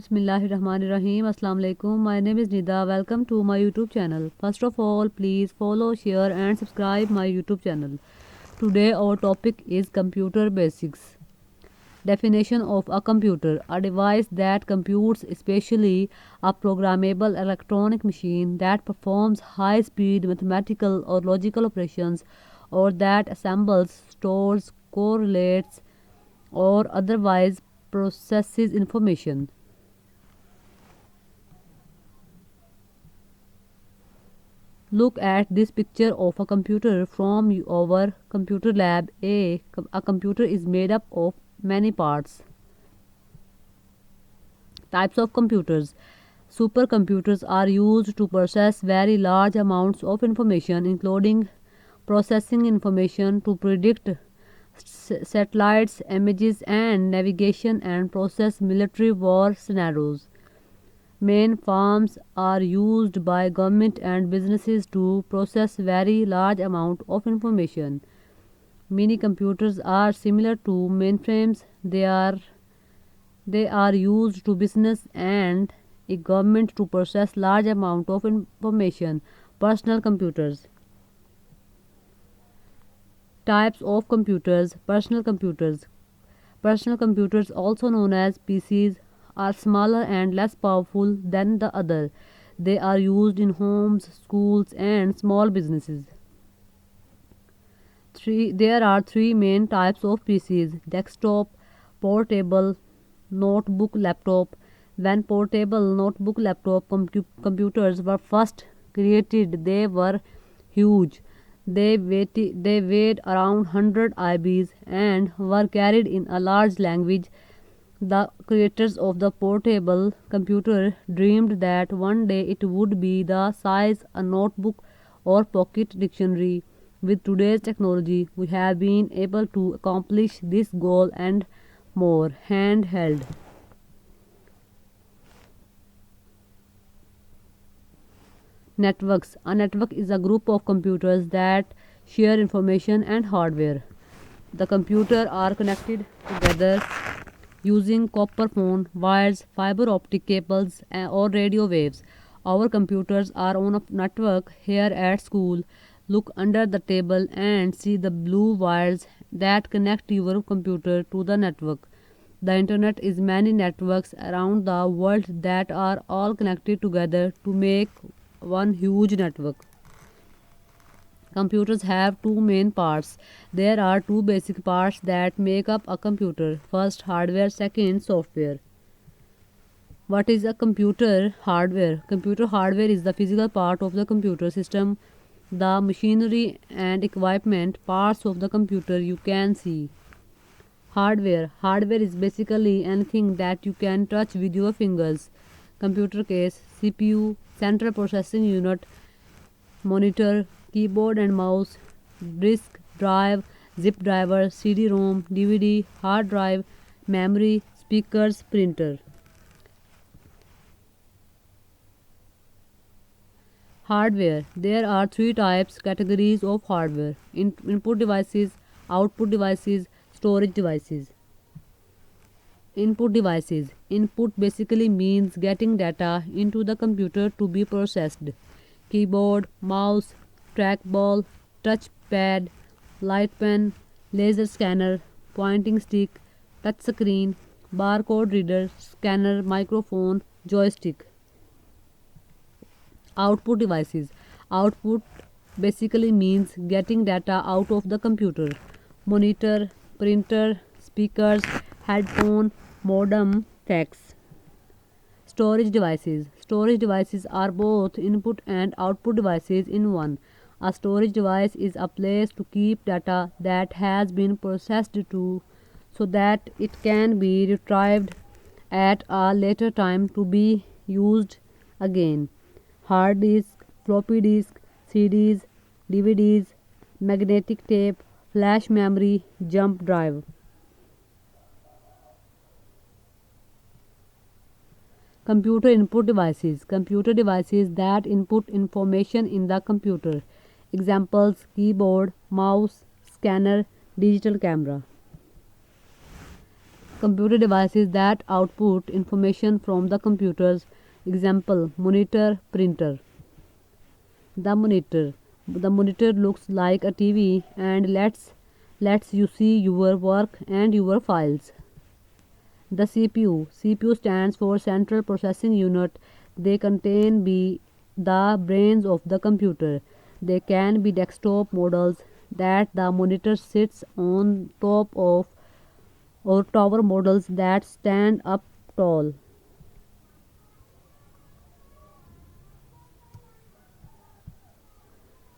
Bismillahirrahmanirrahim. Assalamu alaikum. My name is Nida. Welcome to my YouTube channel. First of all, please follow, share and subscribe my YouTube channel. Today our topic is computer basics. Definition of a computer: a device that computes, especially a programmable electronic machine that performs high-speed mathematical or logical operations, or that assembles, stores, correlates, or otherwise processes information. Look at this picture of a computer from our computer lab. A computer is made up of many parts. Types of computers. Supercomputers are used to process very large amounts of information, including processing information to predict satellites, images, and navigation, and process military war scenarios. Main farms are used by government and businesses to process very large amount of information. Mini computers are similar to mainframes. They are used to business and a government to process large amount of information. Personal computers. Types of computers. Personal computers. Personal computers, also known as PCs, are smaller and less powerful than the other. They are used in homes, schools, and small businesses. There are three main types of PCs: desktop, portable, notebook, laptop. When portable notebook laptop computers were first created, they were huge. They weighed around 100 IBs and were carried in a large language. The creators of the portable computer dreamed that one day it would be the size a notebook or pocket dictionary. With today's technology, we have been able to accomplish this goal and more. Handheld. Networks. A network is a group of computers that share information and hardware. The computers are connected together using copper phone wires, fiber optic cables, or radio waves. Our computers are on a network here at school. Look under the table and see the blue wires that connect your computer to the network. The internet is many networks around the world that are all connected together to make one huge network. Computers have two main parts. There are two basic parts that make up a computer. First, hardware, second, software. What is a computer hardware? Computer hardware is the physical part of the computer system, the machinery and equipment parts of the computer you can see. Hardware. Hardware is basically anything that you can touch with your fingers. Computer case, CPU, central processing unit, monitor, keyboard and mouse, disk drive, zip driver, CD-ROM, DVD, hard drive, memory, speakers, printer. Hardware. There are three categories of hardware: input devices, output devices, storage devices. Input devices. Input basically means getting data into the computer to be processed. Keyboard, mouse, trackball, touchpad, light pen, laser scanner, pointing stick, touch screen, barcode reader, scanner, microphone, joystick. Output devices. Output basically means getting data out of the computer. Monitor, printer, speakers, headphone, modem, fax. Storage devices. Storage devices are both input and output devices in one. A storage device is a place to keep data that has been processed to so that it can be retrieved at a later time to be used again. Hard disk, floppy disk, CDs, DVDs, magnetic tape, flash memory, jump drive. Computer input devices. Computer devices that input information in the computer. Examples: keyboard, mouse, scanner, digital camera. Computer devices that output information from the computers. Example: monitor, printer. The monitor. The monitor looks like a TV and lets you see your work and your files. The CPU. CPU stands for Central Processing Unit. They contain the brains of the computer. They can be desktop models that the monitor sits on top of, or tower models that stand up tall.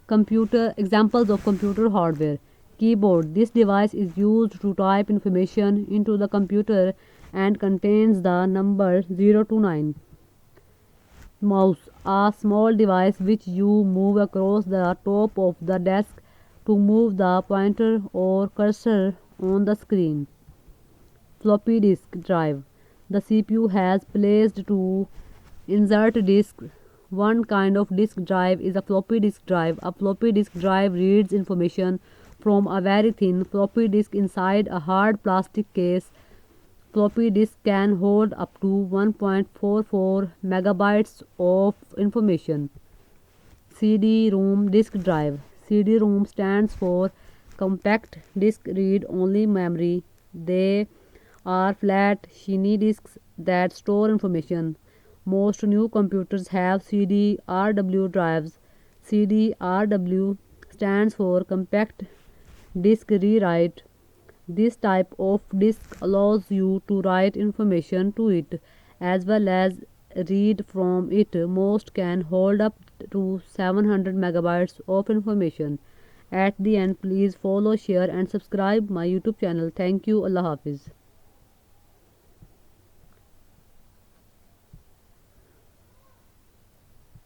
Computer examples of computer hardware. Keyboard. This device is used to type information into the computer and contains the number 0 to 9. Mouse. A small device which you move across the top of the desk to move the pointer or cursor on the screen. Floppy disk drive. The CPU has placed to insert disk. One kind of disk drive is a floppy disk drive. A floppy disk drive reads information from a very thin floppy disk inside a hard plastic case. Floppy disk can hold up to 1.44 megabytes of information. CD-ROM disk drive. CD-ROM stands for compact disc read only memory. They are flat, shiny disks that store information. Most new computers have CD-RW drives. CD-RW stands for compact disk rewrite. This type of disk allows you to write information to it as well as read from it. Most can hold up to 700 megabytes of information. At the end, please follow, share and subscribe my YouTube channel. Thank you. Allah Hafiz.